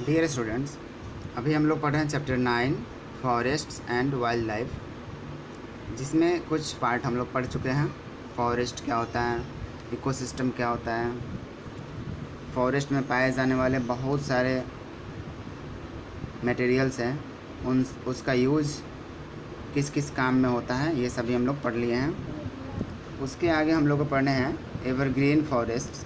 Dear students, अभी हम लोग पढ़ रहे हैं chapter 9 forests and wild life, जिसमें कुछ पार्ट हम लोग पढ़ चुके हैं। फॉरेस्ट क्या होता है, इकोसिस्टम क्या होता है, फॉरेस्ट में पाए जाने वाले बहुत सारे मटेरियल्स हैं, उसका यूज़ किस किस काम में होता है, ये सभी हम लोग पढ़ लिए हैं। उसके आगे हम लोग को पढ़ने हैं evergreen forests.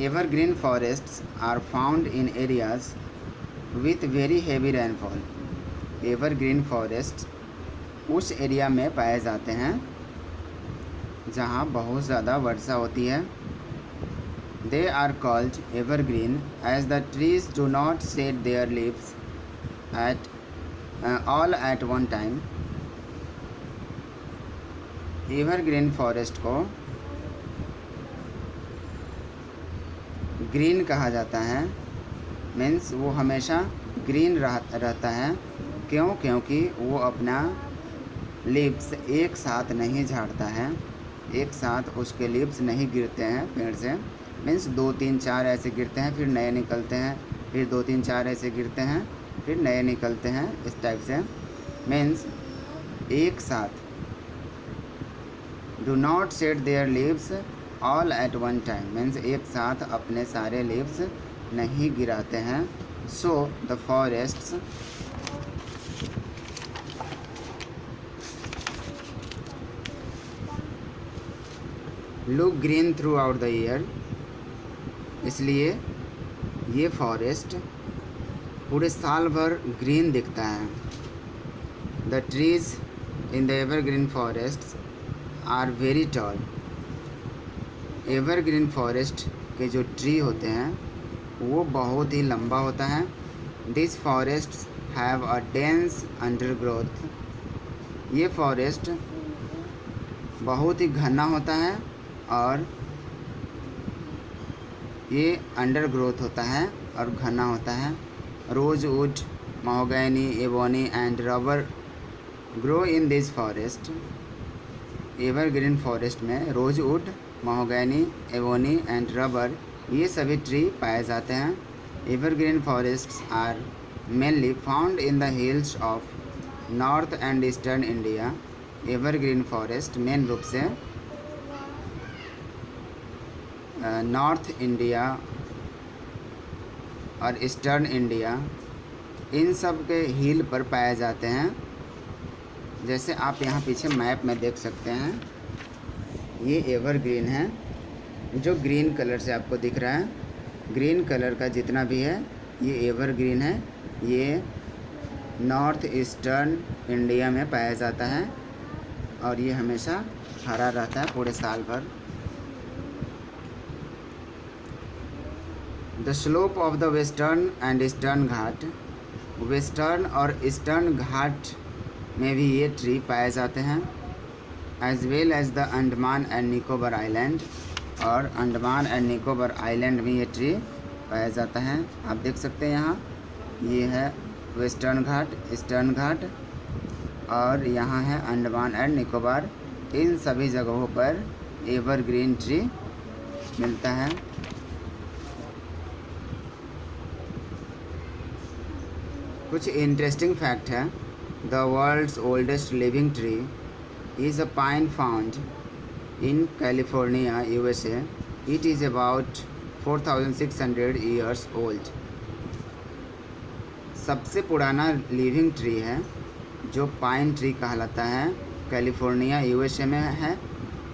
Evergreen forests are found in areas with very heavy rainfall. Evergreen forests उस एरिया में पाए जाते हैं जहाँ बहुत ज़्यादा वर्षा होती है। They are called evergreen as the trees do not shed their leaves all at one time. Evergreen forest को ग्रीन कहा जाता है, मीन्स वो हमेशा ग्रीन रहता है। क्यों? क्योंकि वो अपना लीव्स एक साथ नहीं झाड़ता है, एक साथ उसके लीव्स नहीं गिरते हैं पेड़ से। मीन्स 2-3-4 ऐसे गिरते हैं, फिर नए निकलते हैं, फिर 2-3-4 ऐसे गिरते हैं, फिर नए निकलते हैं, इस टाइप से। मीन्स एक साथ do not shed their leaves all at one time, means एक साथ अपने सारे लीव्स नहीं गिराते हैं। So the forests look green throughout the year, इसलिए ये फॉरेस्ट पूरे साल भर ग्रीन दिखता है। The trees in the evergreen forests are very tall. Evergreen forest के जो ट्री होते हैं वो बहुत ही लंबा होता है। This forests have a dense undergrowth. ये फॉरेस्ट बहुत ही घना होता है और ये अंडरग्रोथ होता है और घना होता है। Rosewood, mahogany, ebony and rubber grow in this forest. Evergreen forest में rosewood, mahogany, ebony and rubber ये सभी ट्री पाए जाते हैं। Evergreen forests are mainly found in the hills of north and eastern India. Evergreen forest main रूप से north India और eastern India इन सब के हिल पर पाए जाते हैं। जैसे आप यहाँ पीछे मैप में देख सकते हैं, ये एवरग्रीन है, जो ग्रीन कलर से आपको दिख रहा है। ग्रीन कलर का जितना भी है ये एवरग्रीन है। ये नॉर्थ ईस्टर्न इंडिया में पाया जाता है और ये हमेशा हरा रहता है पूरे साल भर। The slope of the western and eastern Ghat, western और ईस्टर्न घाट में भी ये ट्री पाए जाते हैं। As well as the Andaman and Nicobar island, और अंडमान एंड निकोबार आइलैंड में ये ट्री पाया जाता है। आप देख सकते हैं यहाँ ये है वेस्टर्न घाट, ईस्टर्न घाट, और यहाँ है अंडमान एंड निकोबार। इन सभी जगहों पर एवरग्रीन ट्री मिलता है। कुछ इंटरेस्टिंग फैक्ट है। The world's oldest living tree is a pine found in California, USA. It is about 4,600 years old. सबसे पुराना लिविंग ट्री है जो पाइन ट्री कहलाता है, कैलिफोर्निया यूएसए में है,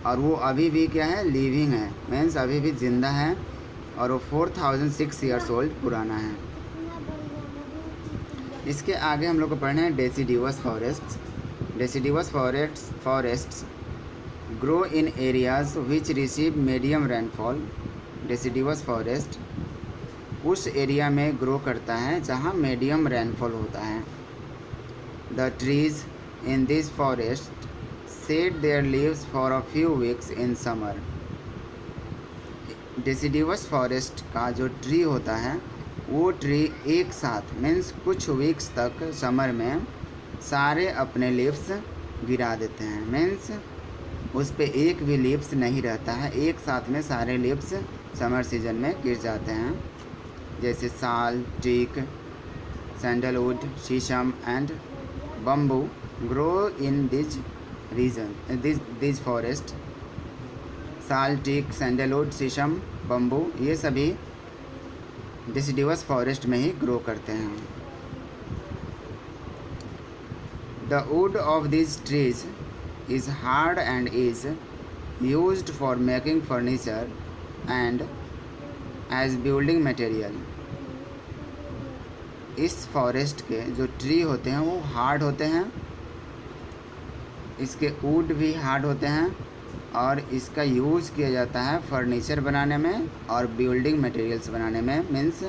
और वो अभी भी क्या है, लिविंग है, मीन्स अभी भी ज़िंदा है, और वो 4,006 ईयर्स ओल्ड पुराना है। इसके आगे हम लोग को पढ़ना है डेसिडिवस forests. Deciduous forests grow in areas which receive medium rainfall. Deciduous forest उस एरिया में ग्रो करता है जहाँ मीडियम रेनफॉल होता है। The trees in this forest shed their leaves for a few weeks in summer. Deciduous forest का जो tree होता है वो ट्री एक साथ मीन्स कुछ वीक्स तक समर में सारे अपने लीव्स गिरा देते हैं। मीन्स उस पर एक भी लीव्स नहीं रहता है, एक साथ में सारे लीव्स समर सीजन में गिर जाते हैं। जैसे sal, teak, sandalwood, sheesham and bamboo grow in this region this forest. Sal, teak, sandalwood, sheesham, bamboo ये सभी डिसिडिवस फॉरेस्ट में ही ग्रो करते हैं। The wood of this trees is hard and is used for making furniture and as building material. इस forest के जो tree होते हैं वो हार्ड होते हैं, इसके वुड भी हार्ड होते हैं और इसका यूज़ किया जाता है फर्नीचर बनाने में और बिल्डिंग मटेरियल्स बनाने में। मीन्स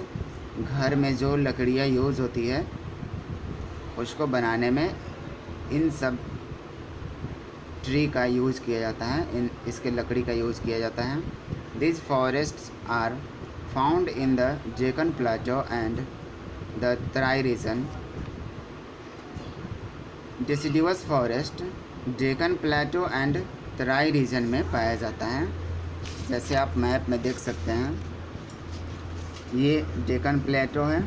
घर में जो लकड़ियाँ यूज़ होती है उसको बनाने में इन सब ट्री का यूज़ किया जाता है, इसके लकड़ी का यूज़ किया जाता है। This forests are found in the Deccan plateau and the Terai region. Deciduous forest Deccan plateau and Terai region में पाया जाता है। जैसे आप मैप में देख सकते हैं, ये डेक्कन प्लेटो है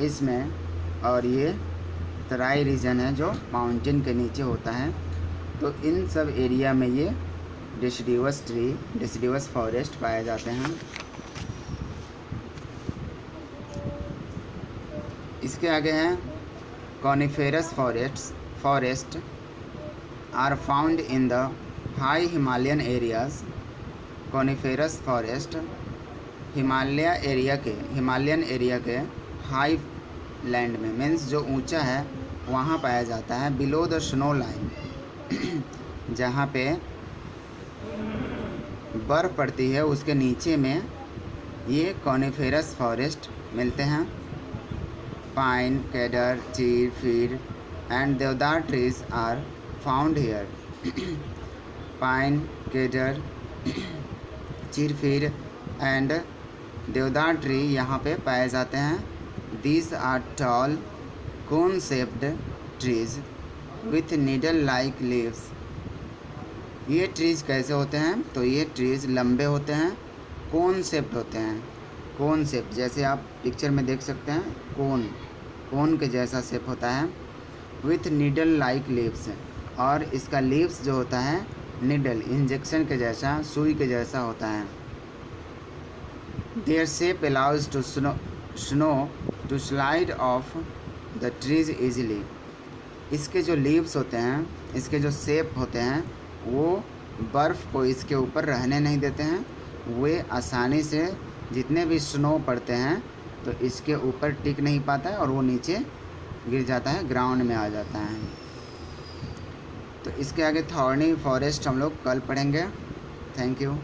इसमें, और ये तराई रीजन है जो माउंटेन के नीचे होता है। तो इन सब एरिया में ये डिसिडिवस ट्री, डिसिडिवस फॉरेस्ट पाए जाते हैं। इसके आगे हैं coniferous forest are found in the high Himalayan areas. Coniferous forest Himalayan area के हाई लैंड में, मीन्स जो ऊंचा है वहाँ पाया जाता है। बिलो द स्नो लाइन जहाँ पे बर्फ़ पड़ती है उसके नीचे में ये कॉनिफेरस फॉरेस्ट मिलते हैं। Pine, cedar, chir, fir and deodar trees are found here. Pine, cedar, chir, and deodar tree यहाँ पे पाए जाते हैं। These are tall, cone-shaped trees with needle-like leaves. ये ट्रीज़ कैसे होते हैं? तो ये ट्रीज़ लंबे होते हैं, कोन शेप्ड होते हैं। कोन शेप जैसे आप पिक्चर में देख सकते हैं, कोन के जैसा शेप होता है। विथ नीडल लाइक लीव्स, और इसका लीव्स जो होता है नीडल, इंजेक्शन के जैसा, सुई के जैसा होता है। Their shape allows to snow to slide off the trees easily. इसके जो लीव्स होते हैं, इसके जो शेप होते हैं, वो बर्फ़ को इसके ऊपर रहने नहीं देते हैं। वे आसानी से जितने भी स्नो पड़ते हैं तो इसके ऊपर टिक नहीं पाता है और वो नीचे गिर जाता है, ग्राउंड में आ जाता है। तो इसके आगे थॉर्नी फॉरेस्ट हम लोग कल पढ़ेंगे। Thank you.